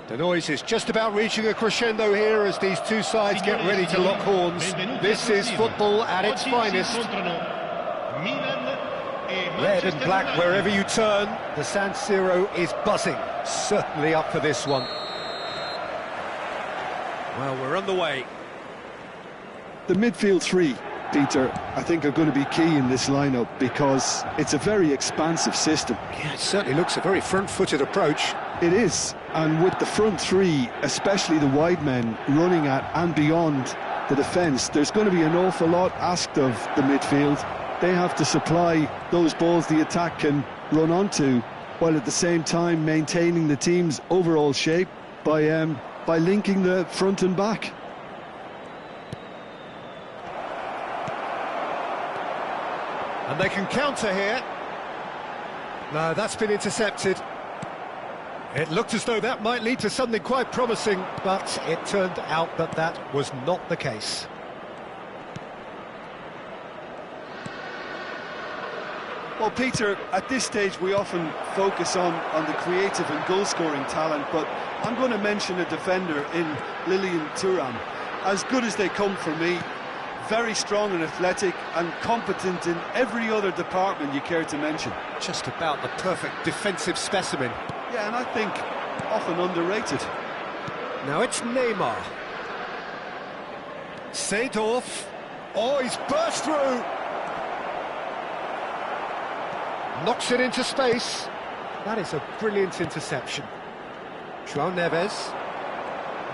The noise is just about reaching a crescendo here as these two sides get ready to lock horns. This is football at its finest. Red and black wherever you turn. The San Siro is buzzing. Certainly up for this one. Well, we're underway. The midfield three, Peter, I think are going to be key in this lineup because it's a very expansive system. Yeah, it certainly looks a very front-footed approach. It is, and with the front three, especially the wide men, running at and beyond the defence, there's going to be an awful lot asked of the midfield. They have to supply those balls the attack can run onto, while at the same time maintaining the team's overall shape by linking the front and back. And they can counter here. No, that's been intercepted. It looked as though that might lead to something quite promising, but it turned out that that was not the case. Well, Peter, at this stage we often focus on the creative and goal-scoring talent, but I'm going to mention a defender in Lilian Thuram. As good as they come for me, very strong and athletic and competent in every other department you care to mention. Just about the perfect defensive specimen. Yeah, and I think often underrated. Now it's Neymar. Seedorf. Oh, he's burst through. Knocks it into space. That is a brilliant interception. João Neves.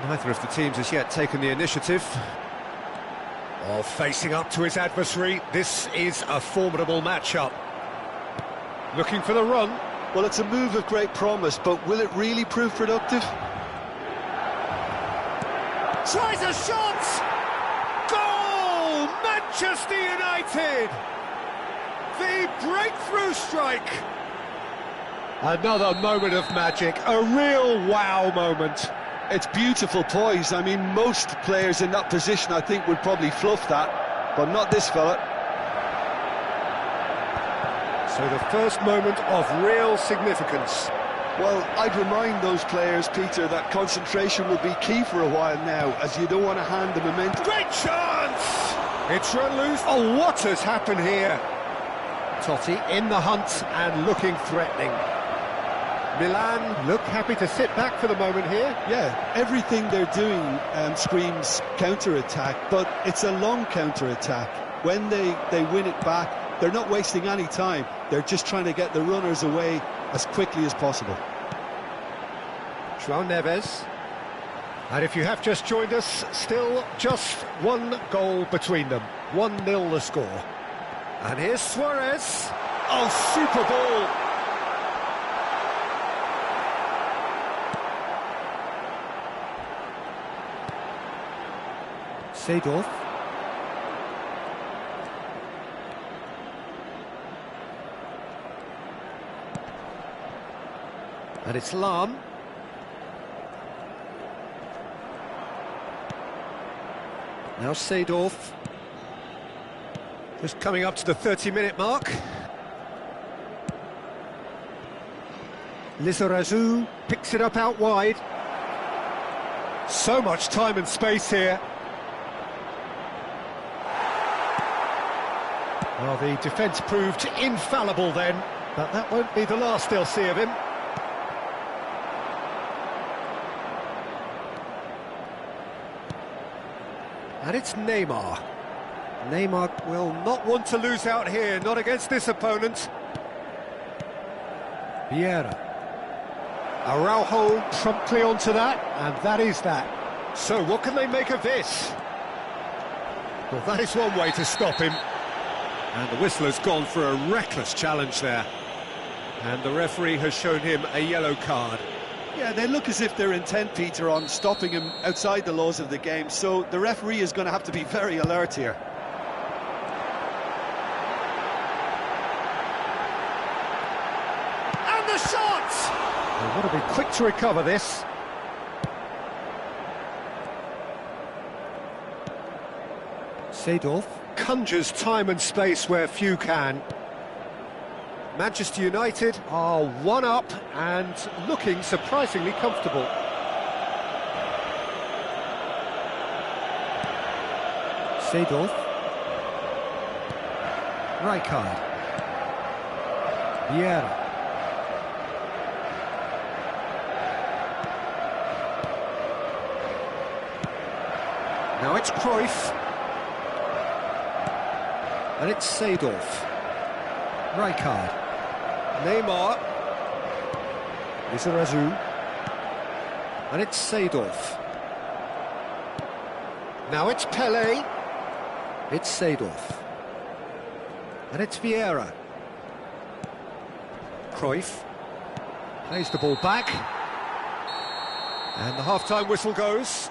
Neither of the teams has yet taken the initiative. Oh, facing up to his adversary. This is a formidable matchup. Looking for the run. Well, it's a move of great promise, but will it really prove productive? Tries a shot! Goal! Manchester United! The breakthrough strike! Another moment of magic, a real wow moment. It's beautiful poise. I mean, most players in that position, I think, would probably fluff that, but not this fella. So the first moment of real significance. Well, I'd remind those players, Peter, that concentration will be key for a while now, as you don't want to hand the momentum. Great chance! It's run loose. Oh, what has happened here? Totti in the hunt and looking threatening. Milan look happy to sit back for the moment here. Yeah, everything they're doing screams counter-attack, but it's a long counter-attack. When they win it back, they're not wasting any time. They're just trying to get the runners away as quickly as possible. João Neves. And if you have just joined us, still just one goal between them. 1-0 the score. And here's Suarez. Oh, super ball. Seedorf. And it's Lahm. Now Seedorf. Just coming up to the 30-minute mark. Lizarazu picks it up out wide. So much time and space here. Well, the defence proved infallible then, but that won't be the last they'll see of him. And it's Neymar. Neymar will not want to lose out here, not against this opponent. Vieira. Araujo promptly onto that, and that is that. So what can they make of this? Well, that is one way to stop him. And the whistle has gone for a reckless challenge there. And the referee has shown him a yellow card. Yeah, they look as if they're intent, Peter, on stopping him outside the laws of the game, so the referee is going to have to be very alert here. And the shot! They've got to be quick to recover this. Seedorf conjures time and space where few can. Manchester United are one up and looking surprisingly comfortable. Seedorf. Rijkaard. Vieira. Now it's Cruyff. And it's Seedorf. Rijkaard. Neymar. Lizarazu. And it's Seedorf. Now it's Pelé. It's Seedorf. And it's Vieira. Cruyff. Plays the ball back. And the half-time whistle goes.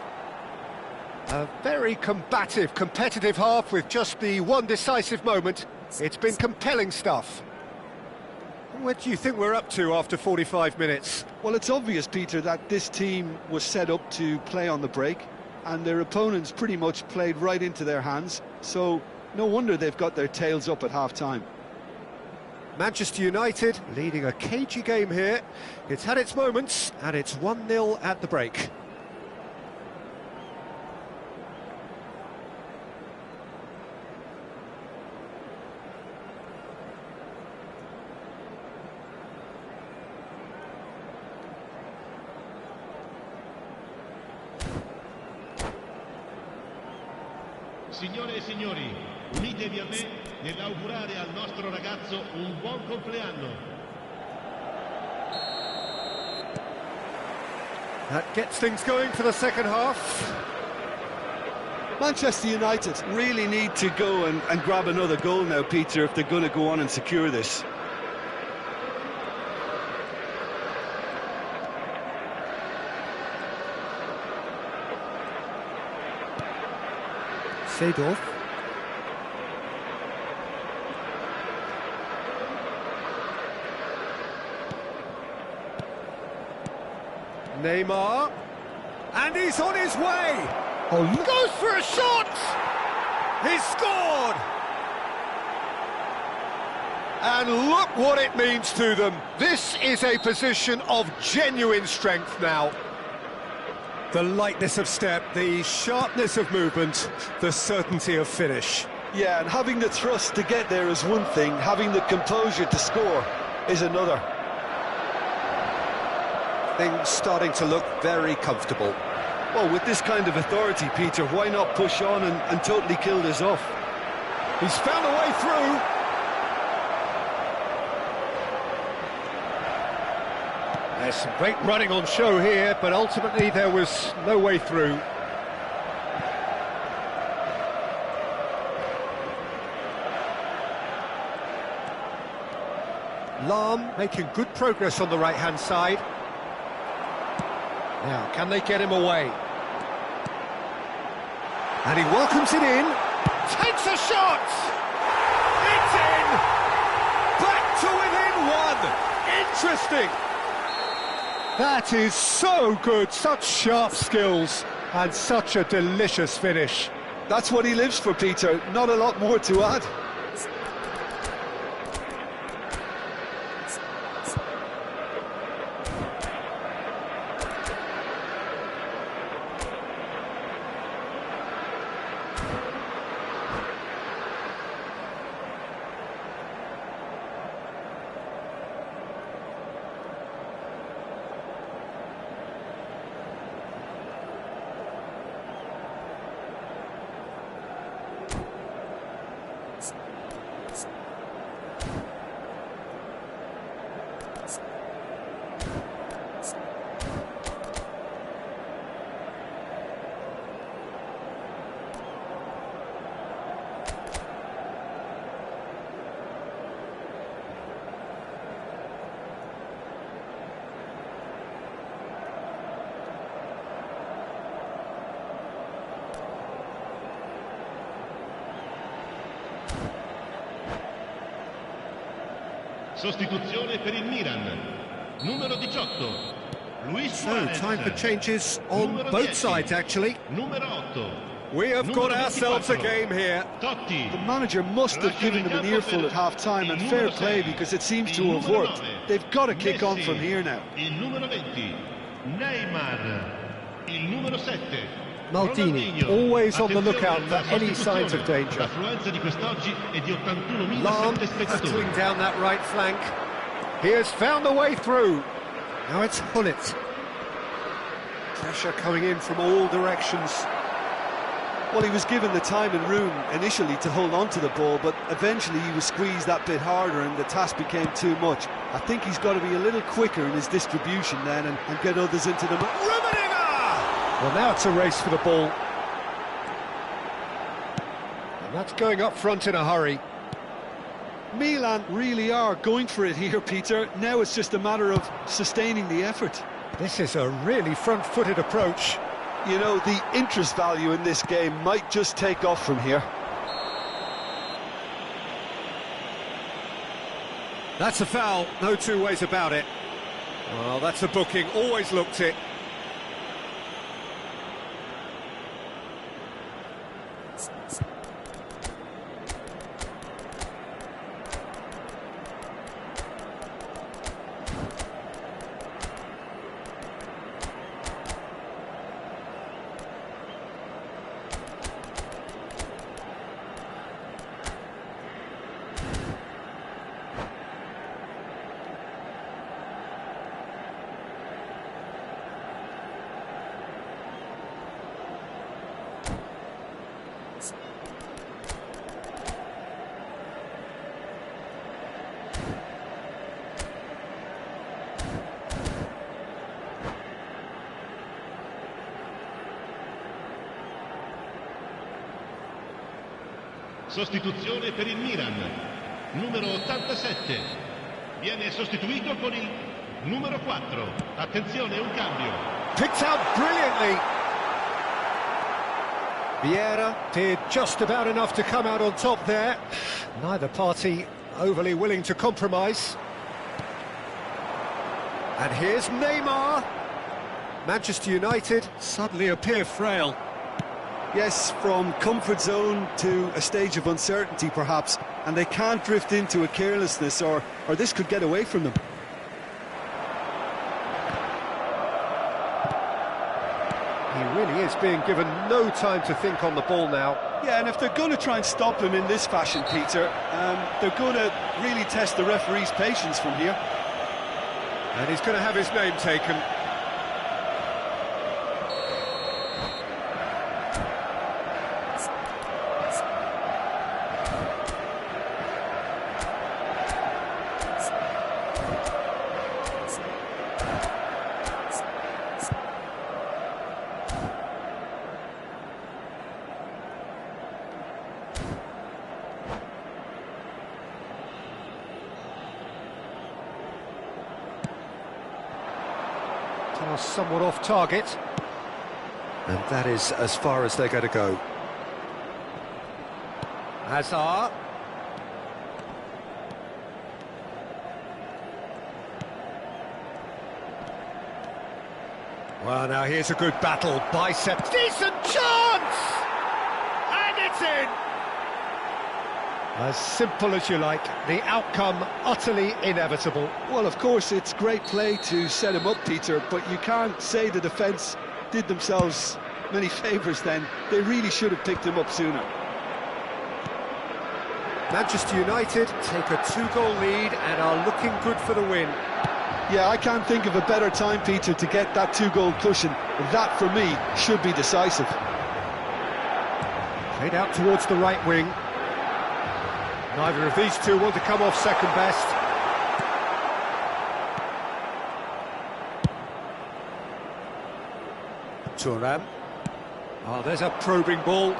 A very combative, competitive half with just the one decisive moment. It's been compelling stuff. What do you think we're up to after 45 minutes? Well, it's obvious, Peter, that this team was set up to play on the break, and their opponents pretty much played right into their hands, so no wonder they've got their tails up at half-time. Manchester United leading a cagey game here. It's had its moments, and it's 1-0 at the break. Signore e signori, unitevi a me nell'augurare al nostro ragazzo un buon compleanno. That gets things going for the second half. Manchester United really need to go and grab another goal now, Peter, if they're going to go on and secure this. Seedorf. Neymar. And he's on his way. Oh, goes for a shot. He's scored. And look what it means to them. This is a position of genuine strength now. The lightness of step, the sharpness of movement, the certainty of finish. Yeah, and having the thrust to get there is one thing, having the composure to score is another. Things starting to look very comfortable. Well, with this kind of authority, Peter, why not push on and totally kill this off? He's found a way through. There's some great running on show here, but ultimately there was no way through. Lahm making good progress on the right-hand side. Now, can they get him away? And he welcomes it in. Takes a shot! It's in! Back to within one! Interesting! That is so good, such sharp skills, and such a delicious finish. That's what he lives for, Peter, not a lot more to add. Sostituzione per il Milan. Numero 18. Luis Suarez. So, time for changes on both sides, actually. Numero 8. We have got ourselves a game here. Totti. The manager must have given them an earful at half-time, and fair play, because it seems to have worked. They've got to kick on from here now. Il numero 20. Neymar. Il numero 7. Maldini, always on the lookout for any signs of danger. L'affluenza di quest'oggi è di 81.000 Lam spettatori. hurtling down that right flank. He has found a way through. Now it's Hullet. Pressure coming in from all directions. Well, he was given the time and room initially to hold on to the ball, but eventually he was squeezed that bit harder and the task became too much. I think he's got to be a little quicker in his distribution then and get others into the... Well, now it's a race for the ball. And that's going up front in a hurry. Milan really are going for it here, Peter. Now it's just a matter of sustaining the effort. This is a really front-footed approach. You know, the interest value in this game might just take off from here. That's a foul, no two ways about it. Well, that's a booking, always looked it. Sostituzione per il Milan, numero 87, viene sostituito con il numero 4. Attenzione, un cambio. Picked out brilliantly. Vieira did just about enough to come out on top there. Neither party overly willing to compromise. And here's Neymar. Manchester United suddenly appear frail. Yes, from comfort zone to a stage of uncertainty perhaps, and they can't drift into a carelessness or this could get away from them. He really is being given no time to think on the ball now. Yeah, and if they're going to try and stop him in this fashion, Peter, they're going to really test the referee's patience from here. And he's going to have his name taken. Somewhat off target, and that is as far as they're going to go. Hazard. Well, now here's a good battle, bicep, decent chance! And it's in! As simple as you like, the outcome utterly inevitable. Well, of course, it's great play to set him up, Peter, but you can't say the defence did themselves many favours then. They really should have picked him up sooner. Manchester United take a 2-goal lead and are looking good for the win. Yeah, I can't think of a better time, Peter, to get that 2-goal cushion. That, for me, should be decisive. Played out towards the right wing. Neither of these two want to come off second best. Thuram. Oh, there's a probing ball.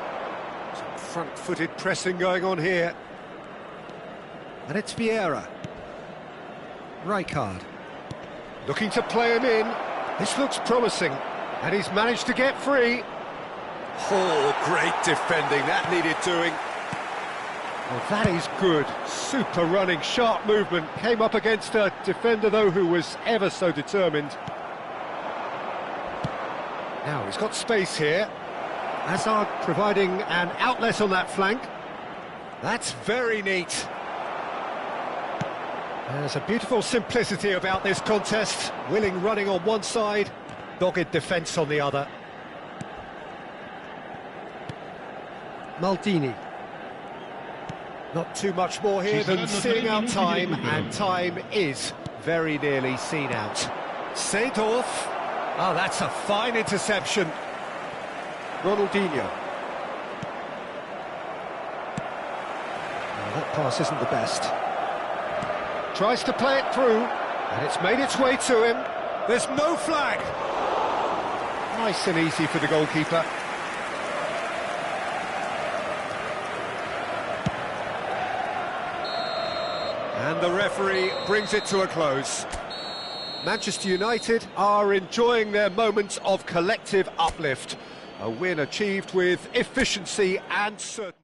Some front-footed pressing going on here. And it's Vieira. Rijkaard. Looking to play him in. This looks promising. And he's managed to get free. Oh, great defending. That needed doing. Well, that is good. Super running, sharp movement. Came up against a defender, though, who was ever so determined. Now, he's got space here. Hazard providing an outlet on that flank. That's very neat. There's a beautiful simplicity about this contest. Willing running on one side, dogged defence on the other. Maldini. Not too much more here than seeing out time, and time is very nearly seen out. Seedorf. Oh, that's a fine interception. Ronaldinho. That pass isn't the best. Tries to play it through, and it's made its way to him. There's no flag. Nice and easy for the goalkeeper. And the referee brings it to a close. Manchester United are enjoying their moments of collective uplift. A win achieved with efficiency and certainty.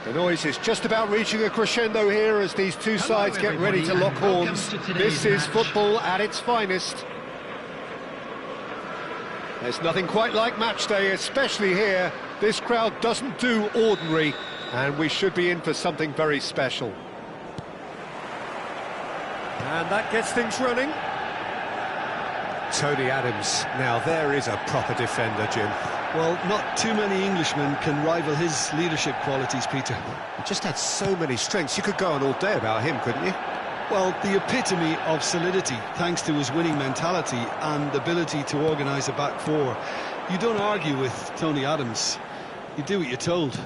The noise is just about reaching a crescendo here as these two sides get ready to lock horns. This is football at its finest. There's nothing quite like match day, especially here. This crowd doesn't do ordinary, and we should be in for something very special. And that gets things running. Tony Adams, now there is a proper defender, Jim. Well, not too many Englishmen can rival his leadership qualities, Peter. He just had so many strengths. You could go on all day about him, couldn't you? Well, the epitome of solidity, thanks to his winning mentality and ability to organise a back four. You don't argue with Tony Adams. You do what you're told.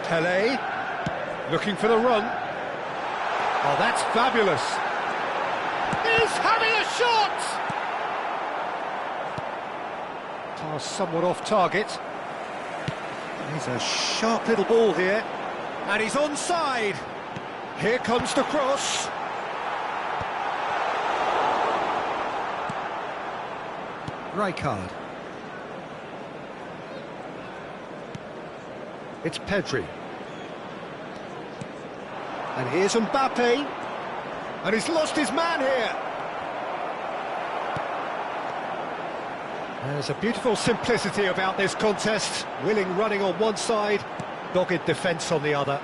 Pele, looking for the run. Oh, that's fabulous. He's having a shot! Pass somewhat off target. He's a sharp little ball here. And he's onside. Here comes the cross. Rijkaard. It's Pedri. And here's Mbappe. And he's lost his man here. There's a beautiful simplicity about this contest. Willing running on one side, dogged defence on the other.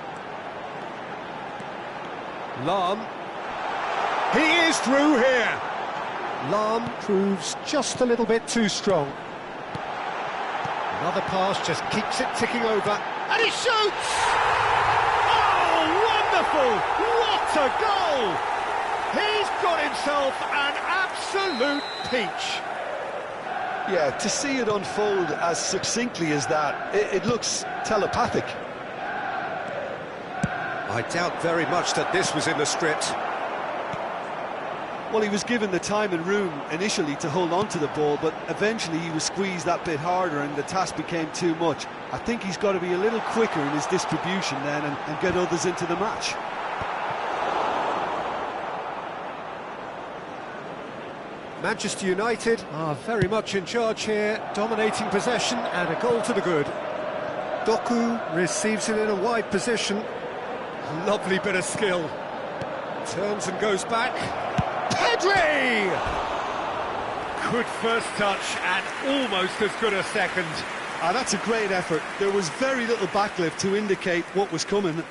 Lahm. He is through here. Lahm proves just a little bit too strong. Another pass just keeps it ticking over. And he shoots! Oh, wonderful! What a goal! He's got himself an absolute peach. Yeah, to see it unfold as succinctly as that, it looks telepathic. I doubt very much that this was in the script. Well, he was given the time and room initially to hold on to the ball, but eventually he was squeezed that bit harder and the task became too much. I think he's got to be a little quicker in his distribution then and get others into the match. Manchester United are very much in charge here, dominating possession and a goal to the good. Doku receives it in a wide position. Lovely bit of skill. Turns and goes back. Pedri! Good first touch and almost as good a second. That's a great effort. There was very little backlift to indicate what was coming.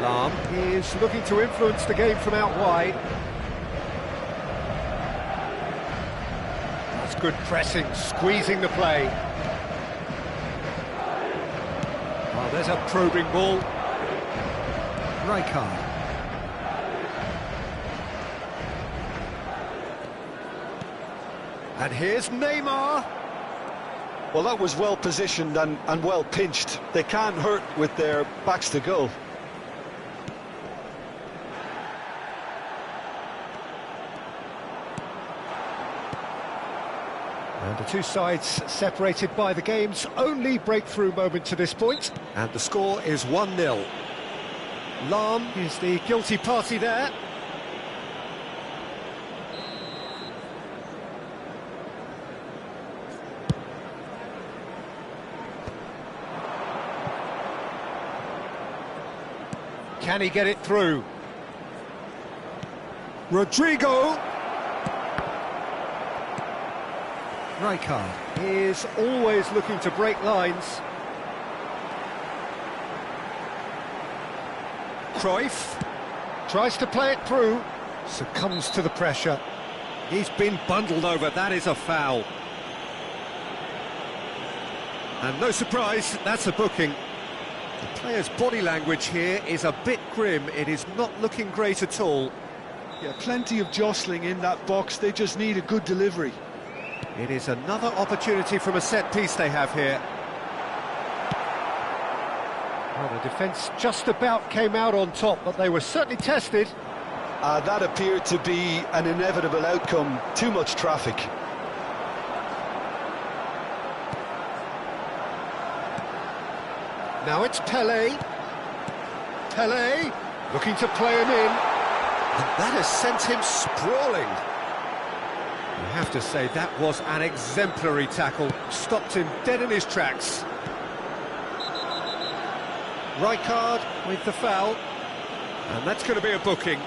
Lahm is looking to influence the game from out wide. That's good pressing, squeezing the play. Oh, there's a probing ball. Rijkaard. And here's Neymar. Well, that was well positioned and well pinched. They can't hurt with their backs to goal. And the two sides separated by the game's only breakthrough moment to this point. And the score is 1-0. Lahm is the guilty party there. Can he get it through? Rodrigo! Rijkaard is always looking to break lines. Cruyff tries to play it through, succumbs to the pressure. He's been bundled over, that is a foul. And no surprise, that's a booking. The player's body language here is a bit grim, it is not looking great at all. Yeah, plenty of jostling in that box, they just need a good delivery. It is another opportunity from a set piece they have here. Well, the defence just about came out on top, but they were certainly tested. That appeared to be an inevitable outcome. Too much traffic. Now it's Pelé. Pelé, looking to play him in. And that has sent him sprawling. You have to say that was an exemplary tackle. Stopped him dead in his tracks. Right card with the foul. And that's going to be a booking.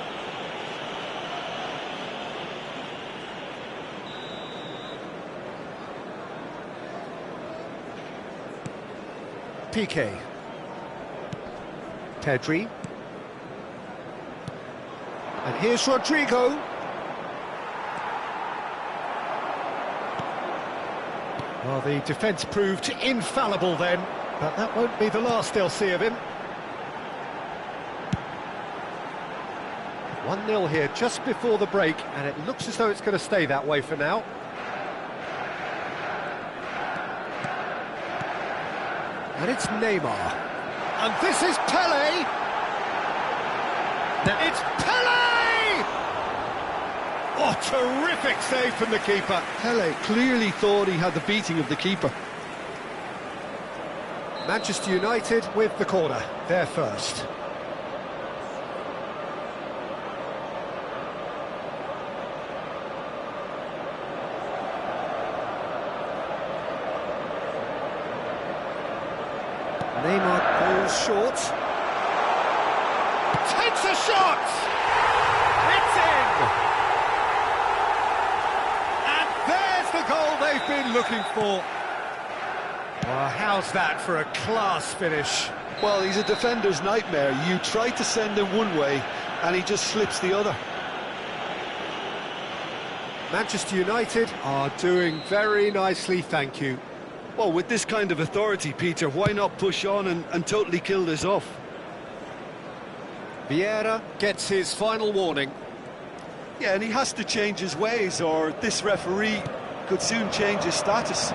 Piqué. Pedri. And here's Rodrigo. Well, the defence proved infallible then, but that won't be the last they'll see of him. 1-0 here just before the break, and it looks as though it's going to stay that way for now. And it's Neymar. And this is Pelé! Now it's Pelé! Oh, terrific save from the keeper. Pelé clearly thought he had the beating of the keeper. Manchester United with the corner, they're first. Neymar goes short. Takes a shot! It's in! And there's the goal they've been looking for. Well, how's that for a class finish? Well, he's a defender's nightmare. You try to send him one way, and he just slips the other. Manchester United are doing very nicely, thank you. Well, with this kind of authority, Peter, why not push on and totally kill this off? Vieira gets his final warning. Yeah, and he has to change his ways, or this referee could soon change his status.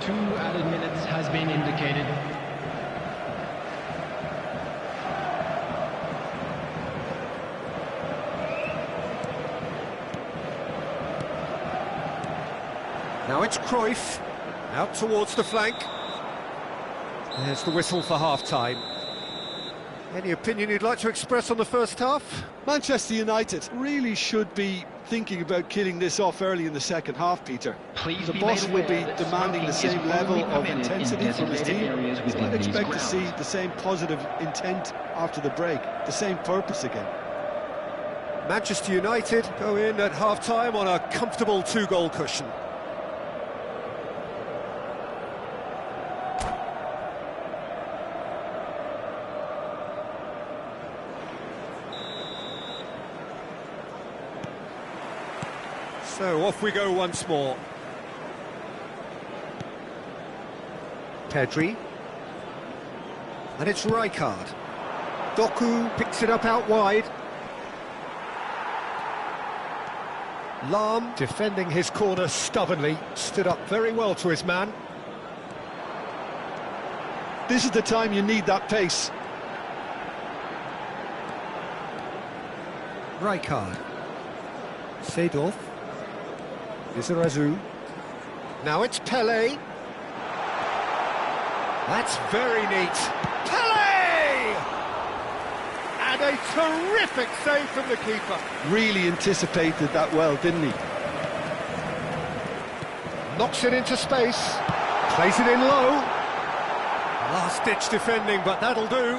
2 added minutes has been indicated. Now it's Cruyff. Out towards the flank. There's the whistle for half-time. Any opinion you'd like to express on the first half? Manchester United really should be thinking about killing this off early in the second half, Peter. Please the boss will be demanding the same level of intensity from his team. So I'd expect to see the same positive intent after the break, the same purpose again. Manchester United go in at half-time on a comfortable 2-goal cushion. So off we go once more. Pedri. And it's Rijkaard. Doku picks it up out wide. Lahm defending his corner stubbornly. Stood up very well to his man. This is the time you need that pace. Rijkaard. Seedorf. Izarazu. Now it's Pelé. That's very neat. Pelé! And a terrific save from the keeper. Really anticipated that well, didn't he? Knocks it into space. Plays it in low. Last-ditch defending, but that'll do.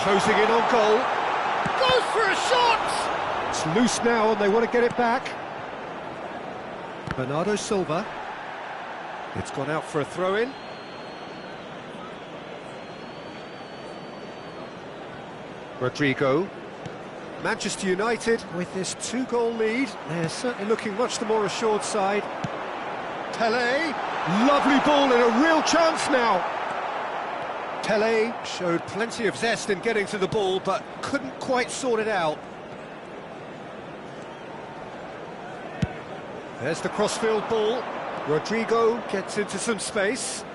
Closing in on goal. Goes for a shot! It's loose now and they want to get it back. Bernardo Silva. It's gone out for a throw-in. Rodrigo. Manchester United with this 2-goal lead. They're certainly looking much the more assured side. Pelé. Lovely ball and a real chance now. Pelé showed plenty of zest in getting to the ball, but couldn't quite sort it out. There's the crossfield ball. Rodrigo gets into some space.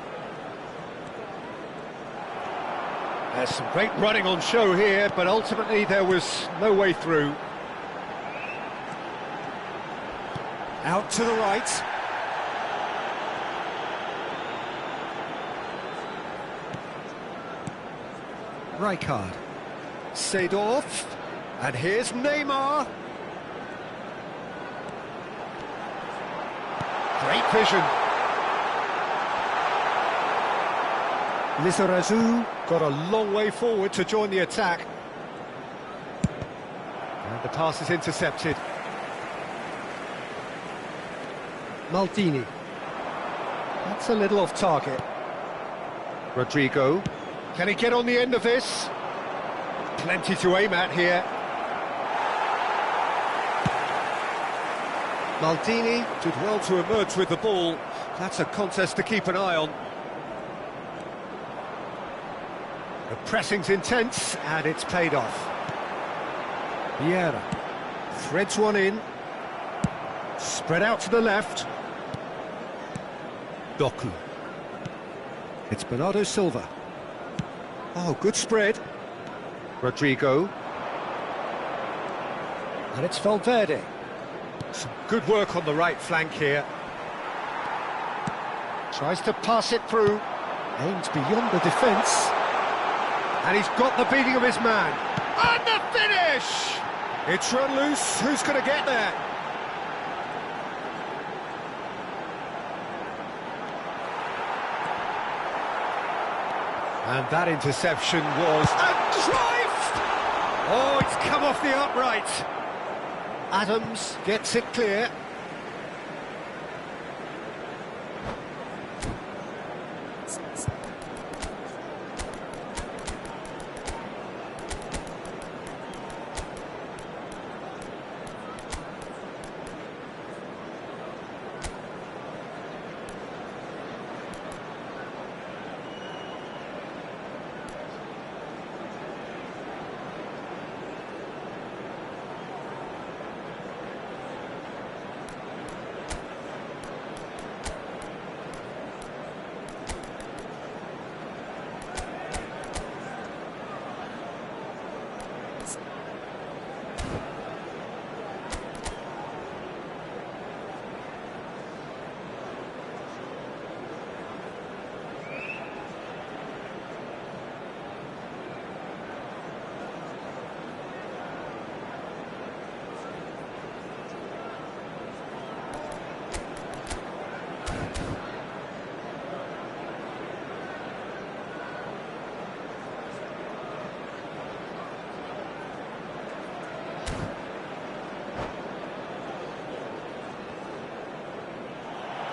There's some great running on show here, but ultimately there was no way through. Out to the right. Rijkaard. Seedorf. And here's Neymar. Great vision. Lizarazu got a long way forward to join the attack. And the pass is intercepted. Maldini. That's a little off target. Rodrigo. Can he get on the end of this? Plenty to aim at here. Maldini did well to emerge with the ball. That's a contest to keep an eye on. The pressing's intense, and it's paid off. Vieira threads one in. Spread out to the left. Doku. It's Bernardo Silva. Oh, good spread. Rodrigo. And it's Valverde. Some good work on the right flank here. Tries to pass it through. Aimed beyond the defence. And he's got the beating of his man. And the finish! It's run loose. Who's going to get there? And that interception was a drive! Oh, it's come off the upright. Adams gets it clear.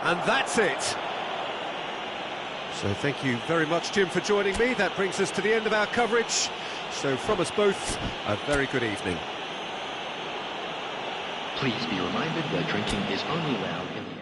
And that's it. So thank you very much, Jim, for joining me. That brings us to the end of our coverage. So from us both, a very good evening. Please be reminded that drinking is only allowed in the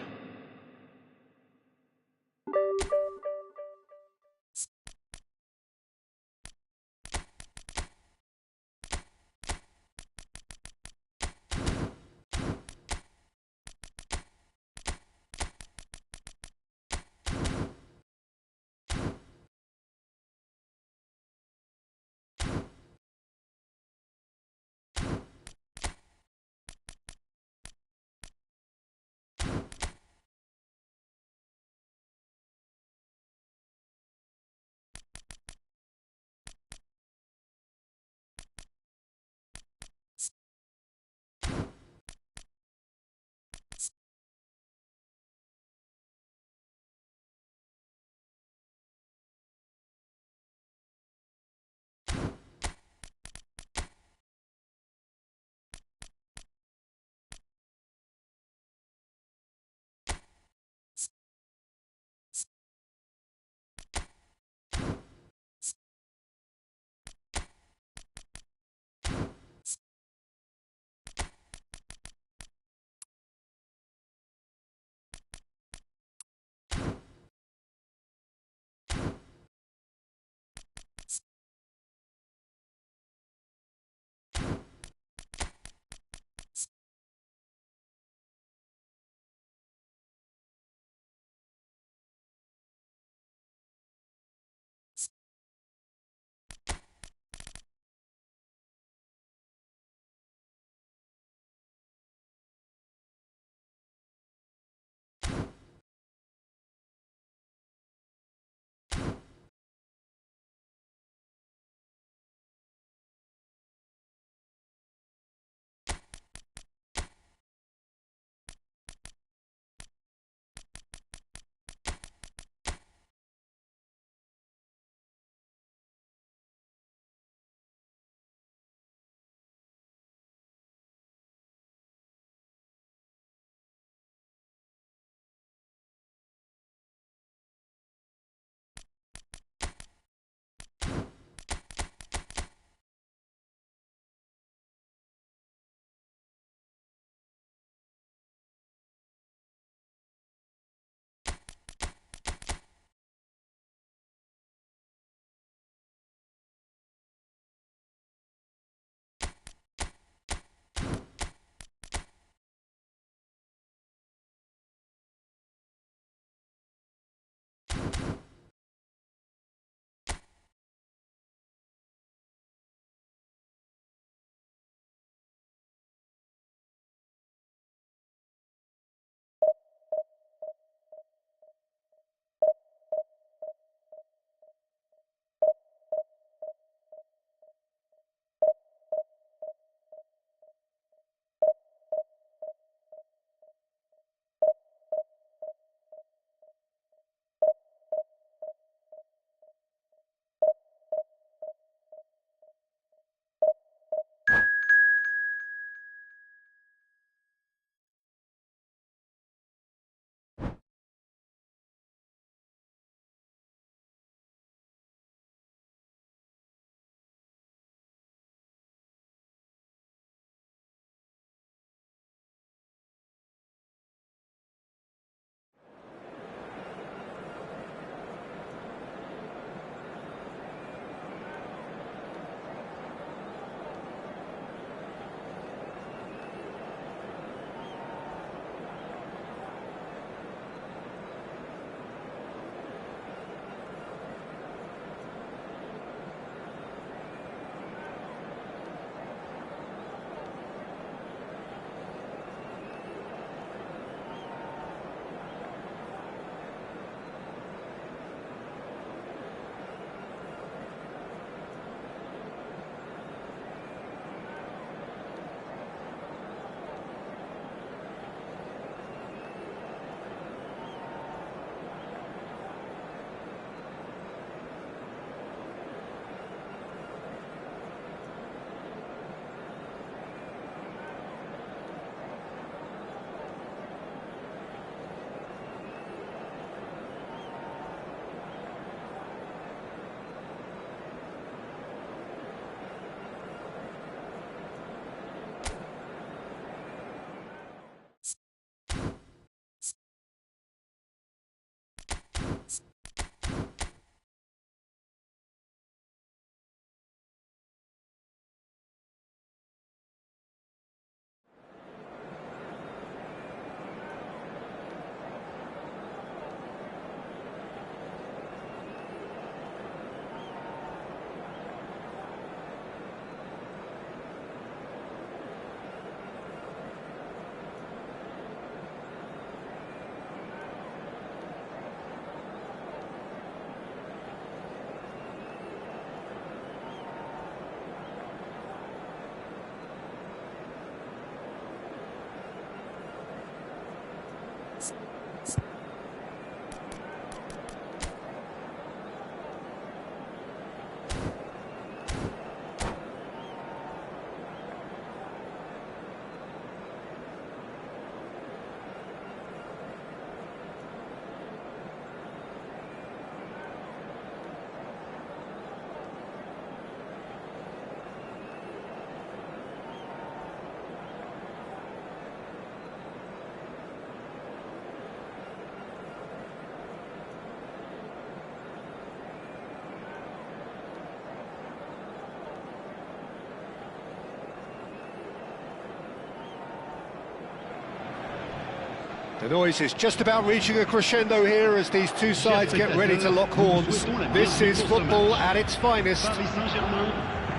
The noise is just about reaching a crescendo here as these two sides get ready to lock horns. This is football at its finest. Paris Saint-Germain,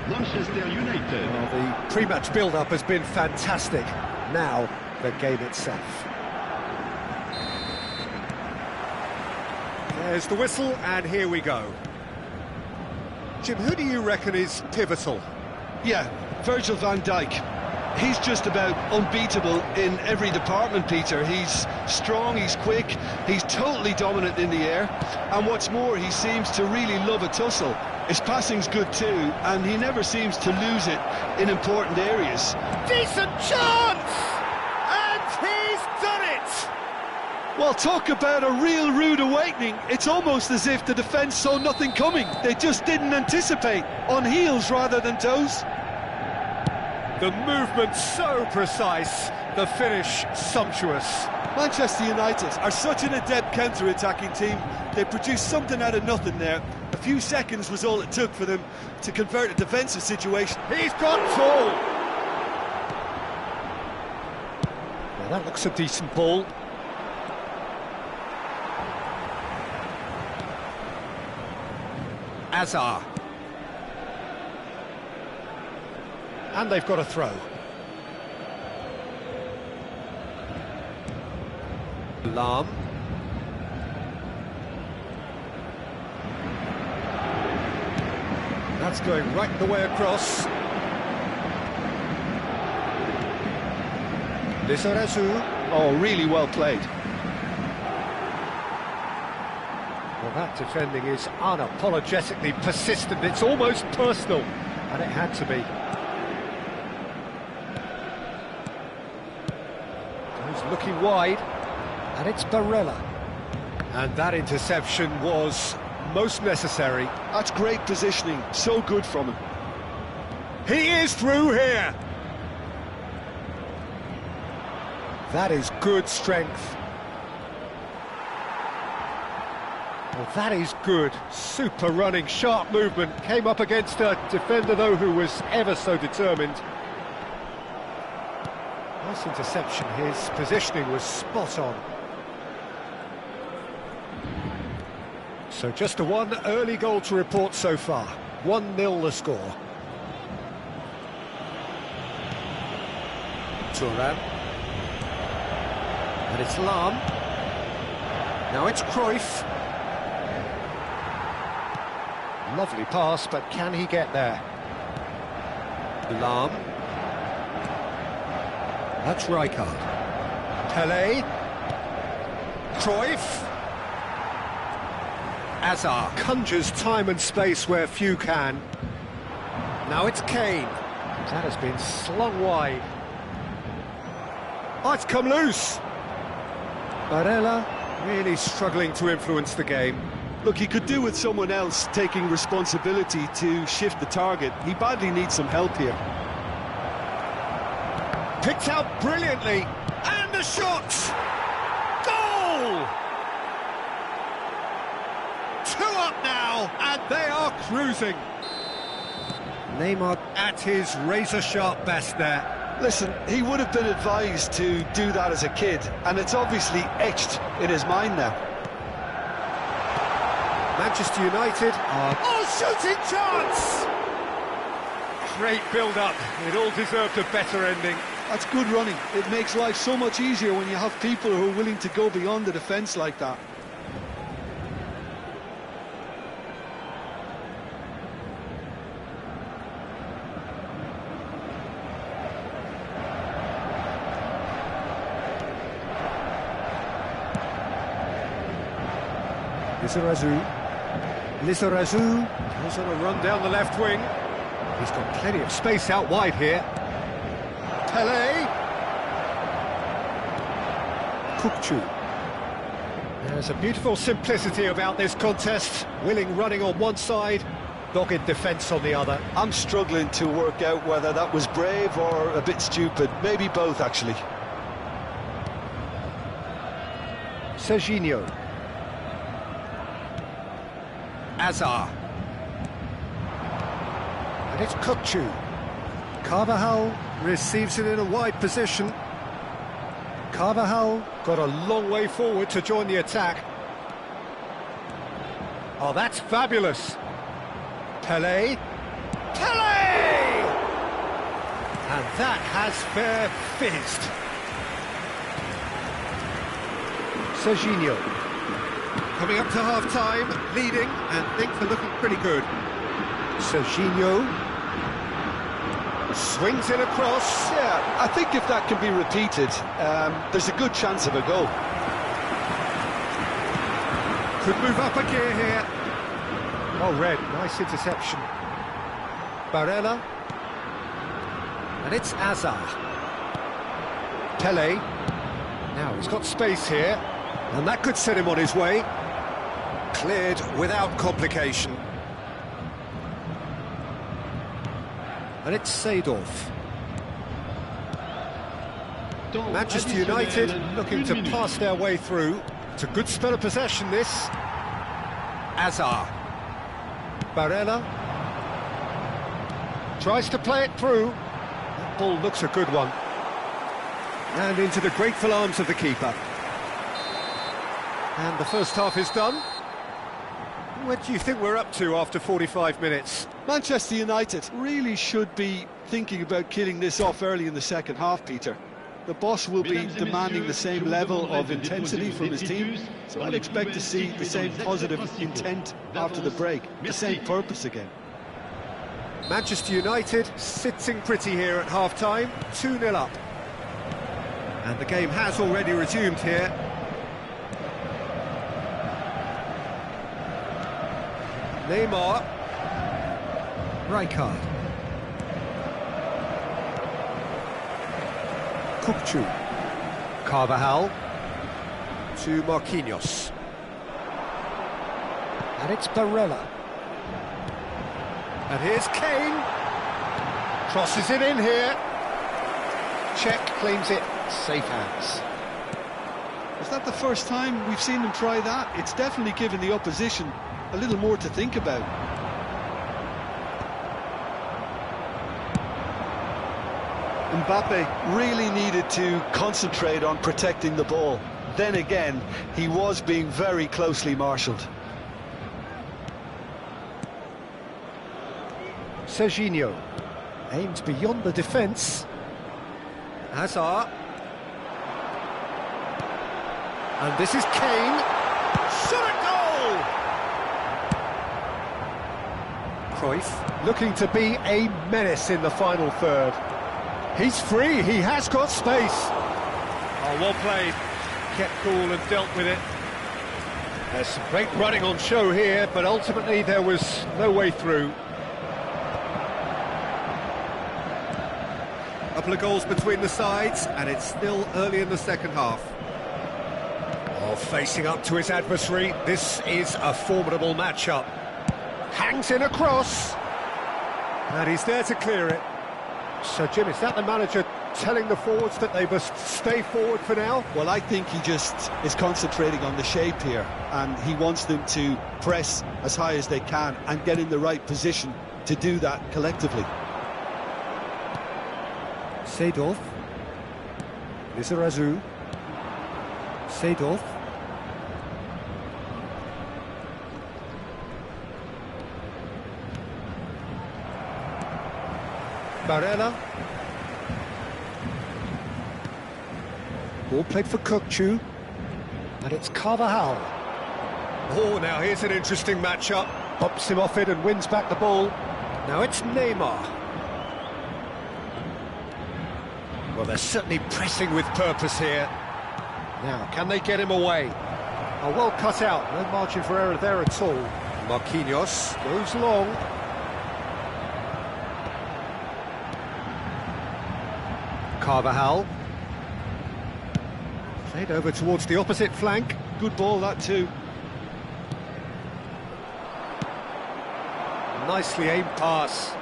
Manchester United. Well, the pre-match build-up has been fantastic. Now, the game itself. There's the whistle, and here we go. Jim, who do you reckon is pivotal? Yeah, Virgil van Dijk. He's just about unbeatable in every department, Peter. He's strong, he's quick, he's totally dominant in the air, and what's more, he seems to really love a tussle. His passing's good too, and he never seems to lose it in important areas. Decent chance! And he's done it! Well, talk about a real rude awakening. It's almost as if the defence saw nothing coming. They just didn't anticipate, on heels rather than toes. The movement so precise, the finish sumptuous. Manchester United are such an adept counter-attacking team. They produced something out of nothing there. A few seconds was all it took for them to convert a defensive situation. He's got ball! Well, that looks a decent ball. Azar. And they've got a throw. Lahm. That's going right the way across. Lizarazu. Oh, really well played. Well, that defending is unapologetically persistent. It's almost personal, and it had to be. He's looking wide, and it's Barella. And that interception was most necessary. That's great positioning, so good from him. He is through here! That is good strength. Well, that is good. Super running, sharp movement. Came up against a defender, though, who was ever so determined. Nice interception. His positioning was spot on. So just a one early goal to report so far. 1-0 the score. Thuram. And it's Lahm. Now it's Cruyff. Lovely pass, but can he get there? Lahm. That's Rijkaard. Pelé. Cruyff. Azar conjures time and space where few can. Now it's Kane. That has been slung wide. Oh, it's come loose. Barella really struggling to influence the game. Look, he could do with someone else taking responsibility to shift the target. He badly needs some help here. Picked out brilliantly, and the shot! Goal! 2 up now, and they are cruising. Neymar at his razor-sharp best there. Listen, he would have been advised to do that as a kid, and it's obviously etched in his mind now. Manchester United are... Oh, shooting chance! Great build-up. It all deserved a better ending. That's good running. It makes life so much easier when you have people who are willing to go beyond the defence like that. Lizarazu goes on a run down the left wing. He's got plenty of space out wide here. Pelé. Kukçu. There's a beautiful simplicity about this contest. Willing running on one side, dogged defence on the other. I'm struggling to work out whether that was brave or a bit stupid. Maybe both, actually. Serginho. Azar. And it's Kukçu. Carvajal receives it in a wide position. Carvajal got a long way forward to join the attack. Oh, that's fabulous. Pelé. Pelé! And that has fair fizzed. Serginho. Coming up to half-time, leading, and things are looking pretty good. Serginho. Swings it across. Yeah, I think if that can be repeated, there's a good chance of a goal. Could move up a gear here. Oh, Red, nice interception. Barella. And it's Azar. Pelé. Now he's got space here. And that could set him on his way. Cleared without complication. And it's Seedorf. Manchester United looking to pass their way through. It's a good spell of possession, this. Azar. Barella. Tries to play it through. That ball looks a good one. And into the grateful arms of the keeper. And the first half is done. What do you think we're up to after 45 minutes? Manchester United really should be thinking about killing this off early in the second half, Peter. The boss will be demanding the same level of intensity from his team, so I'd expect to see the same positive intent after the break, the same purpose again. Manchester United sitting pretty here at half-time, 2-0 up. And the game has already resumed here. Neymar. Rijkaard. Kukçu. Carvajal. To Marquinhos. And it's Barella. And here's Kane. Crosses it in here. Czech claims it. Safe hands. Is that the first time we've seen them try that? It's definitely given the opposition a little more to think about. Mbappe really needed to concentrate on protecting the ball. Then again, he was being very closely marshalled. Serginho aims beyond the defence. Hazard. And this is Kane. Shot a goal! Cruyff looking to be a menace in the final third. He's free, he has got space. Oh, well played. Kept cool and dealt with it. There's some great running on show here, but ultimately there was no way through. Couple of goals between the sides, and it's still early in the second half. Oh, facing up to his adversary, this is a formidable matchup. Hangs in a cross, and he's there to clear it. So, Jim, is that the manager telling the forwards that they must stay forward for now? Well, I think he just is concentrating on the shape here, and he wants them to press as high as they can and get in the right position to do that collectively. Seedorf. Lizarazu. Seedorf. Barella. Ball played for Kukçu. And it's Carvajal. Oh, now here's an interesting matchup. Bumps him off it and wins back the ball. Now it's Neymar. Well, they're certainly pressing with purpose here. Now, can they get him away? Oh, well cut out. No margin for error there at all. Marquinhos goes long. Carvajal. Played over towards the opposite flank. Good ball, that too. Nicely aimed pass.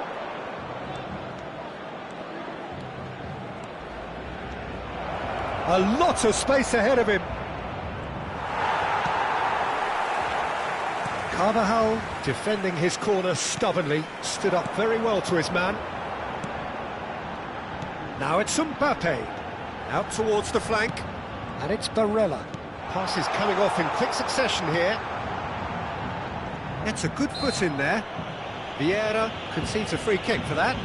A lot of space ahead of him. Carvajal defending his corner stubbornly, stood up very well to his man. Now it's Mbappe, out towards the flank. And it's Barella. Passes coming off in quick succession here. Gets a good foot in there. Vieira concedes a free kick for that.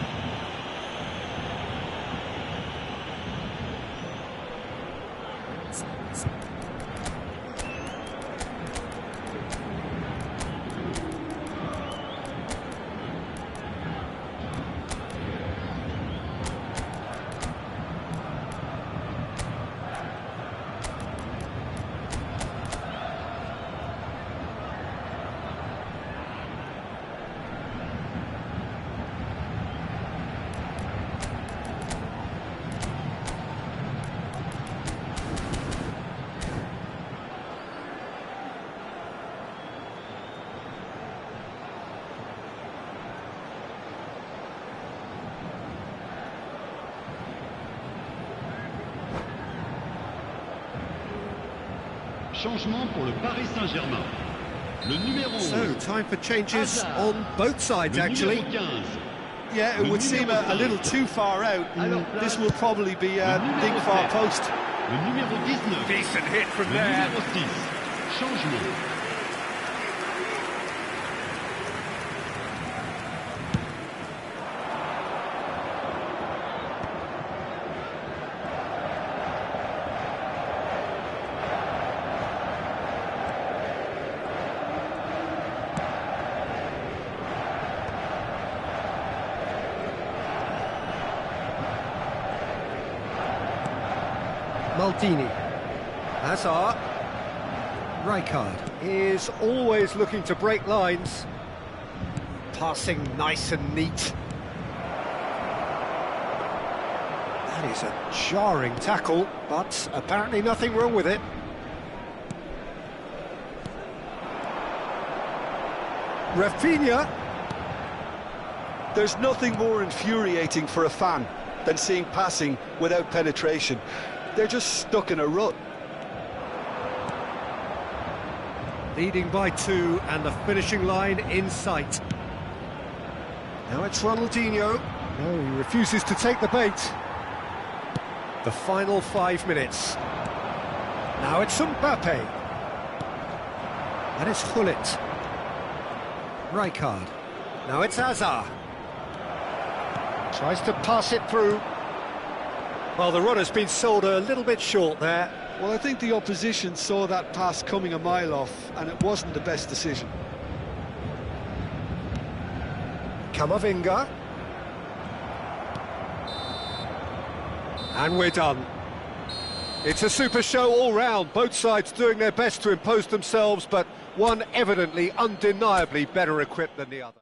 Changement pour le Paris Saint-Germain. Le numéro So, time for changes on both sides, actually. 15. Yeah, it would seem a little too far out. This will probably be a big far post. Le numéro 19. Decent hit from Le there. numéro 6. Changement. Maldini. Hazard. Rijkaard is always looking to break lines. Passing nice and neat. That is a jarring tackle, but apparently nothing wrong with it. Rafinha. There's nothing more infuriating for a fan than seeing passing without penetration. They're just stuck in a rut. Leading by 2 and the finishing line in sight. Now it's Ronaldinho. No, he refuses to take the bait. The final 5 minutes. Now it's Mbappe. And it's Gullit. Rijkaard. Now it's Hazard. Tries to pass it through. Well, the runner's been sold a little bit short there. Well, I think the opposition saw that pass coming a mile off, and it wasn't the best decision. Camavinga. And we're done. It's a super show all round, both sides doing their best to impose themselves, but one evidently, undeniably better equipped than the other.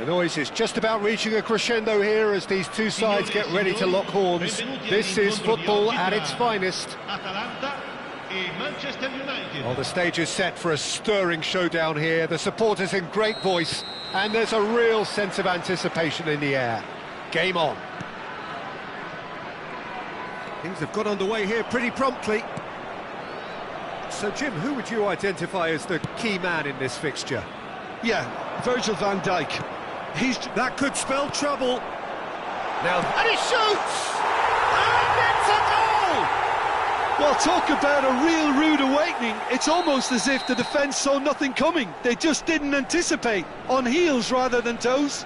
The noise is just about reaching a crescendo here as these two sides get ready to lock horns. This is football at its finest. Atalanta e Manchester United. Well, the stage is set for a stirring showdown here. The supporters in great voice, and there's a real sense of anticipation in the air. Game on. Things have got underway here pretty promptly. So, Jim, who would you identify as the key man in this fixture? Yeah, Virgil van Dijk. That could spell trouble. Now, and he shoots! And it's a goal! Well, talk about a real rude awakening. It's almost as if the defence saw nothing coming. They just didn't anticipate. On heels rather than toes.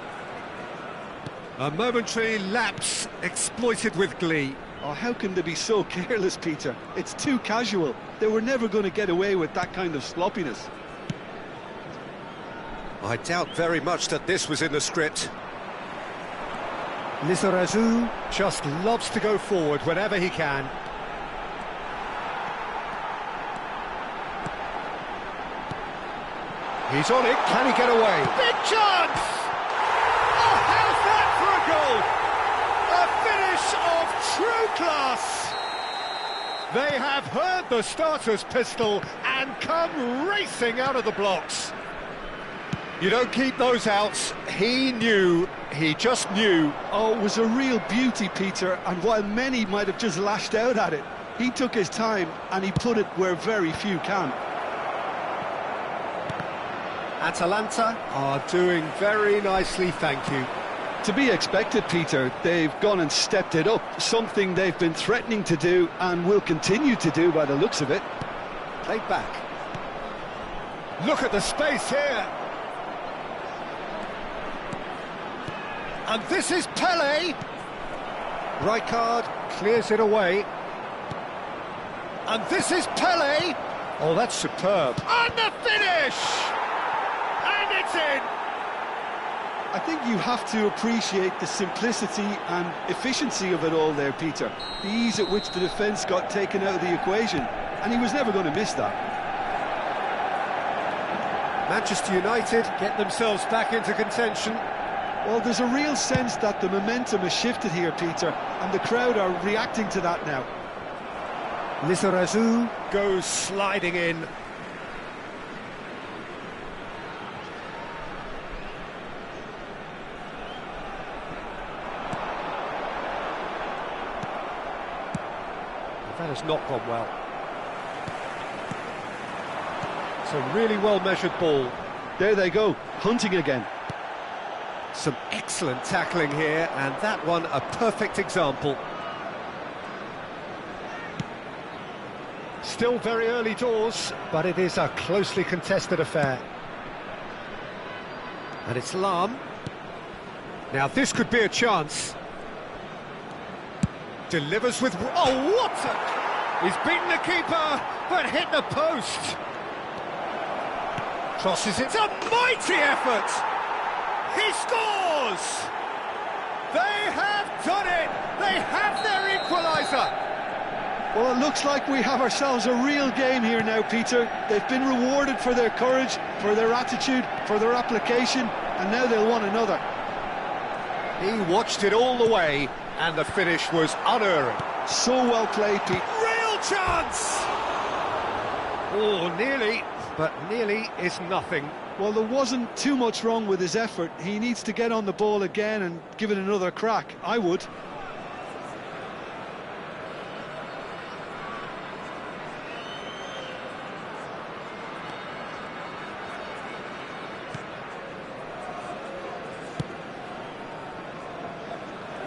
A momentary lapse exploited with glee. Oh, how can they be so careless, Peter? It's too casual. They were never going to get away with that kind of sloppiness. I doubt very much that this was in the script. Lizarazu just loves to go forward whenever he can. He's on it, can he get away? Big chance! Oh, how's that for a goal? A finish of true class! They have heard the starter's pistol and come racing out of the blocks. You don't keep those outs. He knew, he just knew. Oh, it was a real beauty, Peter, and while many might have just lashed out at it, he took his time and he put it where very few can. Atalanta are doing very nicely, thank you. To be expected, Peter. They've gone and stepped it up, something they've been threatening to do and will continue to do by the looks of it. Played back. Look at the space here. And this is Pele. Rijkaard clears it away. And this is Pele. Oh, that's superb. And the finish! And it's in! I think you have to appreciate the simplicity and efficiency of it all there, Peter. The ease at which the defence got taken out of the equation, and he was never going to miss that. Manchester United get themselves back into contention. Well, there's a real sense that the momentum has shifted here, Peter, and the crowd are reacting to that now. Lizarazu goes sliding in. That has not gone well. It's a really well-measured ball. There they go, hunting again. Some excellent tackling here, and that one a perfect example. Still very early doors, but it is a closely contested affair. And it's Lahm. Now this could be a chance. Delivers with... Oh, what a... He's beaten the keeper, but hit the post. Crosses it. It's a mighty effort! He scores! They have done it! They have their equaliser! Well, it looks like we have ourselves a real game here now, Peter. They've been rewarded for their courage, for their attitude, for their application, and now they'll want another. He watched it all the way, and the finish was unerring. So well played, Pete. Real chance! Oh, nearly, but nearly is nothing. Well, there wasn't too much wrong with his effort. He needs to get on the ball again and give it another crack. I would.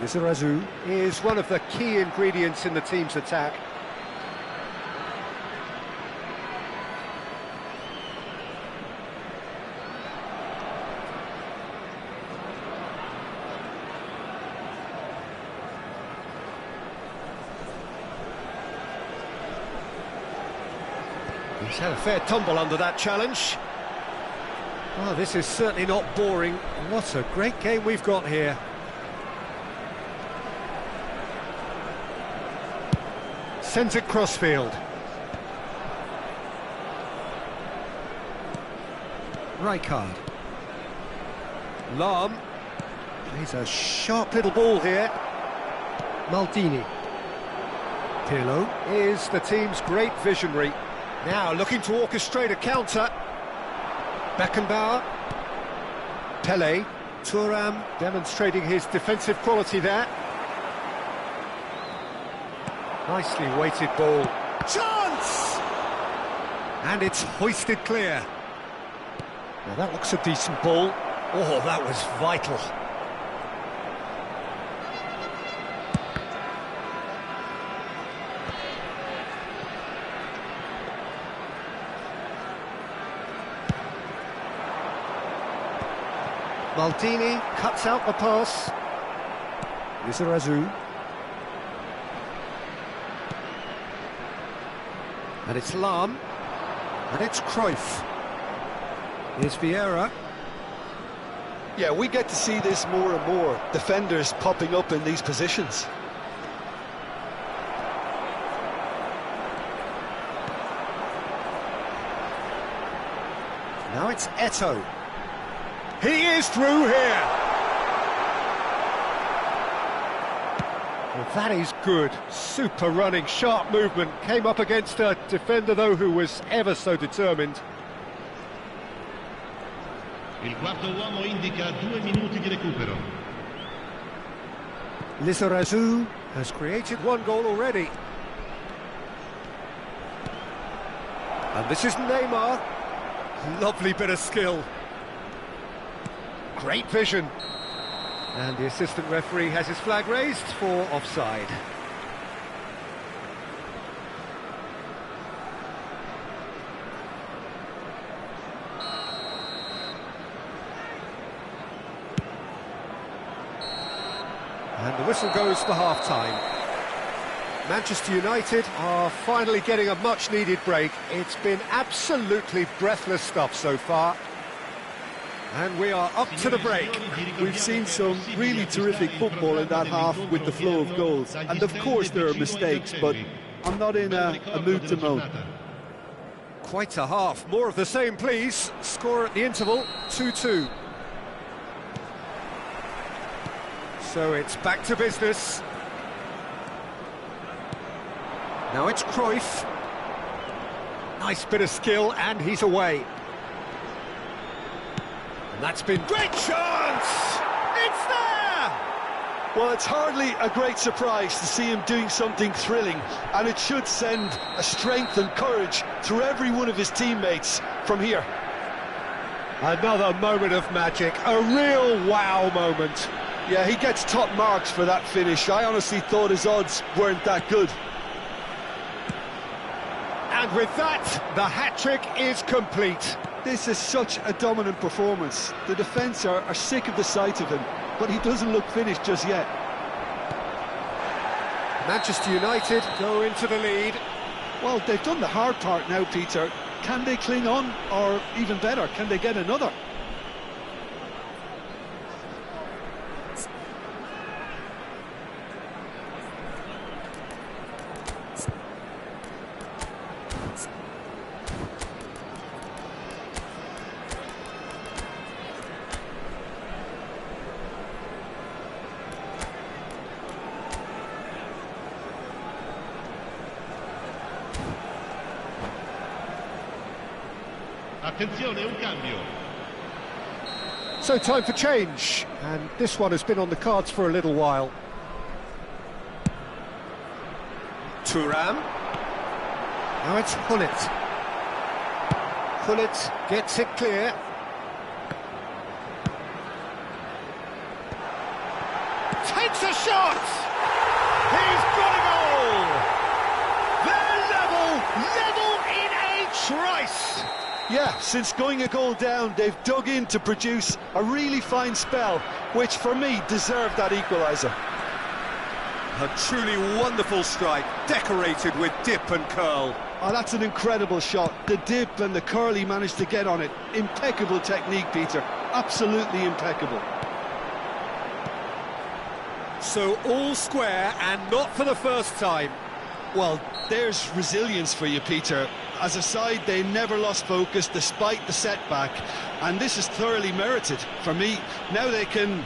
Lizarazu is one of the key ingredients in the team's attack. He's had a fair tumble under that challenge. Oh, this is certainly not boring. What a great game we've got here. Sends it crossfield. Rijkaard. Lahm. He's a sharp little ball here. Maldini. Pirlo is the team's great visionary. Now looking to orchestrate a counter. Beckenbauer. Pele. Thuram demonstrating his defensive quality there. Nicely weighted ball. Chance! And it's hoisted clear. Now that looks a decent ball. Oh, that was vital. Maldini cuts out the pass. Lizarazu. And it's Lahm. And it's Cruyff. Here's Vieira. Yeah, we get to see this more and more. Defenders popping up in these positions. Now it's Eto'o. He is through here. Well, that is good. Super running, sharp movement. Came up against a defender, though, who was ever so determined. Il quarto uomo indica 2 minuti di recupero. Lizarazu has created one goal already. And this is Neymar. Lovely bit of skill. Great vision. And the assistant referee has his flag raised for offside. And the whistle goes for half-time. Manchester United are finally getting a much-needed break. It's been absolutely breathless stuff so far. And we are up to the break. We've seen some really terrific football in that half with the flow of goals. And of course there are mistakes, but I'm not in a mood to moan. Quite a half. More of the same, please. Score at the interval, 2-2. So it's back to business. Now it's Cruyff. Nice bit of skill, and he's away. And that's been great chance! It's there! Well, it's hardly a great surprise to see him doing something thrilling, and it should send a strength and courage through every one of his teammates from here. Another moment of magic, a real wow moment. Yeah, he gets top marks for that finish. I honestly thought his odds weren't that good. And with that, the hat-trick is complete. This is such a dominant performance. The defence are sick of the sight of him, but he doesn't look finished just yet. Manchester United go into the lead. Well, they've done the hard part now, Peter. Can they cling on, or even better, can they get another? Attenzione, un cambio. So time for change, and this one has been on the cards for a little while. Thuram. Now it's Gullit. Gullit gets it clear. Takes a shot! He's got a goal! They're level in a trice! Yeah, since going a goal down, they've dug in to produce a really fine spell, which for me deserved that equaliser. A truly wonderful strike, decorated with dip and curl. Oh, that's an incredible shot. The dip and the curl he managed to get on it. Impeccable technique, Peter. Absolutely impeccable. So all square, and not for the first time. Well, there's resilience for you, Peter. as a side, they never lost focus despite the setback, and this is thoroughly merited for me. Now they can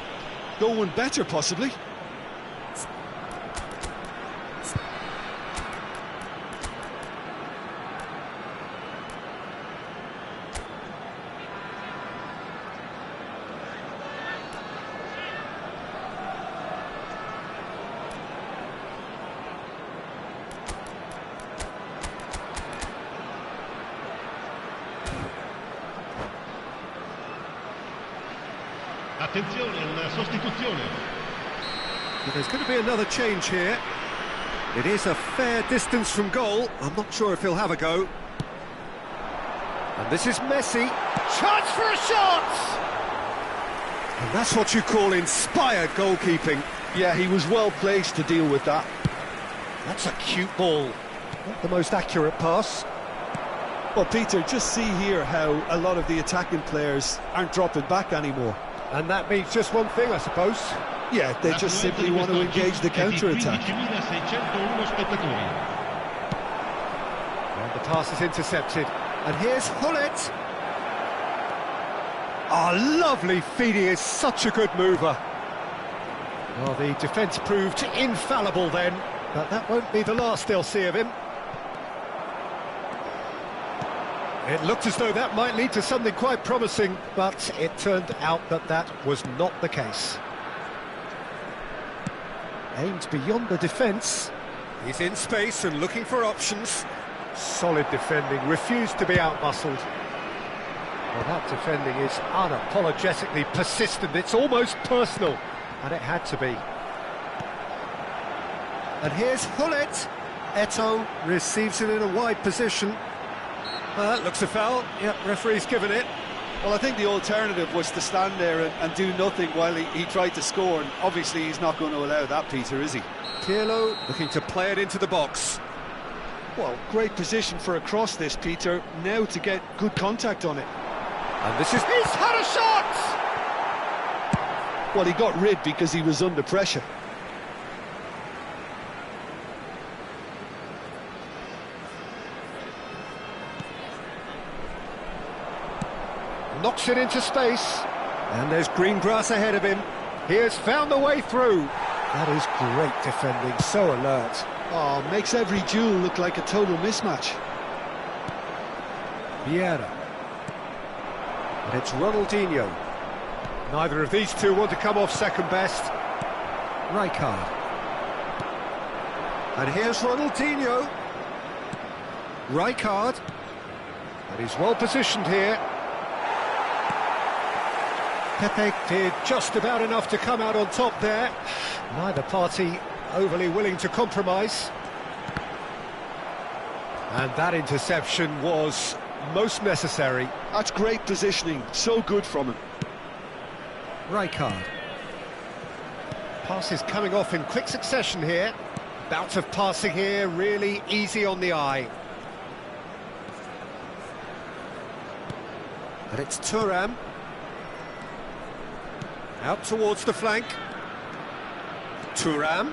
go one better, possibly. Attenzione, una sostituzione. There's going to be another change here. It is a fair distance from goal. I'm not sure if he'll have a go. And this is Messi. Chance for a shot! And that's what you call inspired goalkeeping. Yeah, he was well placed to deal with that. That's a cute ball. Not the most accurate pass. Well, Peter, just see here how a lot of the attacking players aren't dropping back anymore. And that means just one thing, I suppose. Yeah, they just simply want to engage the counter-attack. 15.601 spettatori. And the pass is intercepted. And here's Hullet. Oh, lovely feed. He is such a good mover. Well, the defence proved infallible then, but that won't be the last they'll see of him. It looked as though that might lead to something quite promising, but it turned out that that was not the case. Aimed beyond the defence. He's in space and looking for options. Solid defending, refused to be out-muscled. Well, that defending is unapologetically persistent. It's almost personal, and it had to be. And here's Hullet. Eto'o receives it in a wide position. Well, that looks a foul. Yep, referee's given it. Well, I think the alternative was to stand there and do nothing while he tried to score, and obviously he's not going to allow that, Peter, is he? Pirlo looking to play it into the box. Well, great position for a cross this, Peter. Now to get good contact on it. And this is... He's had a shot! Well, he got rid because he was under pressure. Knocks it into space. And there's green grass ahead of him. He has found the way through. That is great defending, so alert. Oh, makes every duel look like a total mismatch. Vieira. And it's Ronaldinho. Neither of these two want to come off second best. Rijkaard. And here's Ronaldinho. Rijkaard. And he's well positioned here. Pepe did just about enough to come out on top there. Neither party overly willing to compromise. And that interception was most necessary. That's great positioning, so good from him. Rijkaard. Passes coming off in quick succession here. Bout of passing here, really easy on the eye. And it's Thuram. Out towards the flank. Thuram.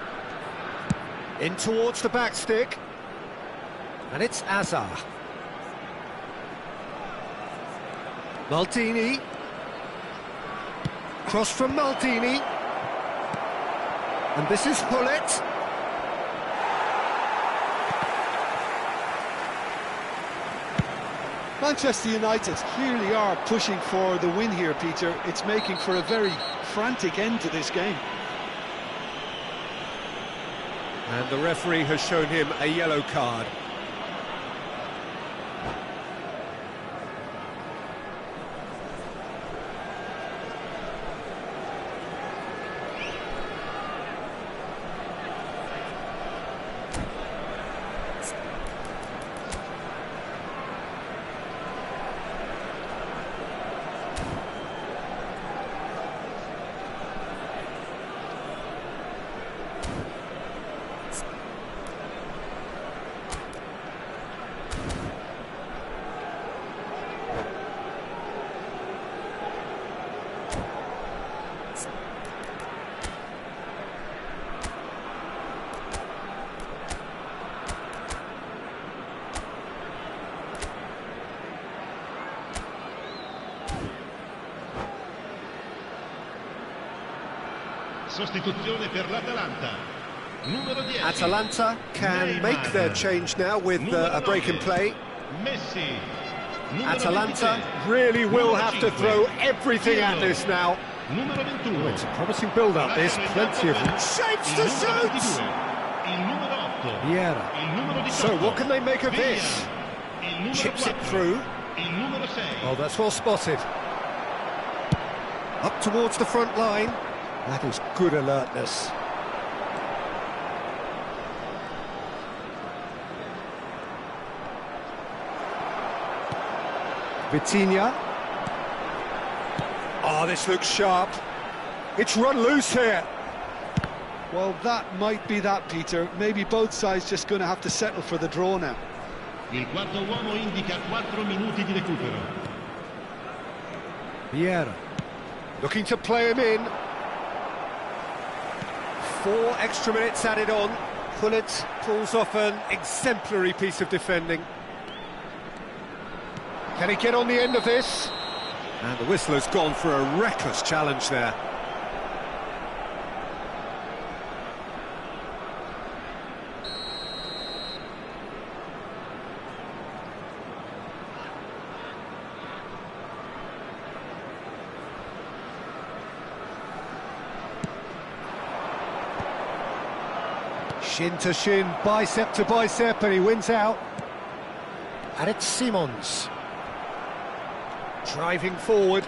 In towards the back stick. And it's Azar. Maldini. Cross from Maldini. And this is Hullet. Manchester United clearly are pushing for the win here, Peter. It's making for a very frantic end to this game. And the referee has shown him a yellow card. Sostituzione per l'Atalanta. Numero 10. Atalanta can make their change now with a break in play. Messi. Atalanta really will have to throw everything at this now. Numero 21. It's a promising build-up, there's plenty of shapes to shoot! Il numero 8. Vieira. Il numero 18. So what can they make of this? Il numero Chips it 4. through. Il numero 6. Oh, that's well spotted. Up towards the front line. That is good alertness. Vitinha. Oh, this looks sharp. It's run loose here. Well, that might be that, Peter. Maybe both sides just going to have to settle for the draw now. Il quarto uomo indica 4 minuti di recupero. Vieira. Looking to play him in. 4 extra minutes added on. Pullet pulls off an exemplary piece of defending. Can he get on the end of this? And the whistle has gone for a reckless challenge there. Shin to shin, bicep to bicep, and he wins out. And it's Simons. Driving forward.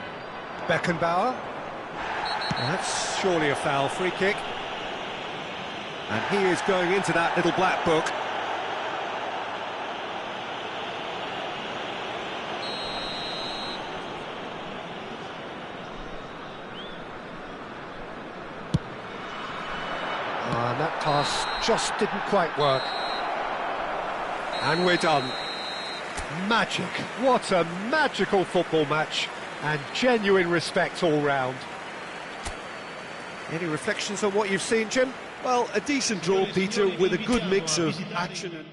Beckenbauer. And that's surely a foul, free kick. And he is going into that little black book. And that pass just didn't quite work. And we're done. Magic. What a magical football match. And genuine respect all round. Any reflections on what you've seen, Jim? Well, a decent draw, Peter, with a good mix of action and...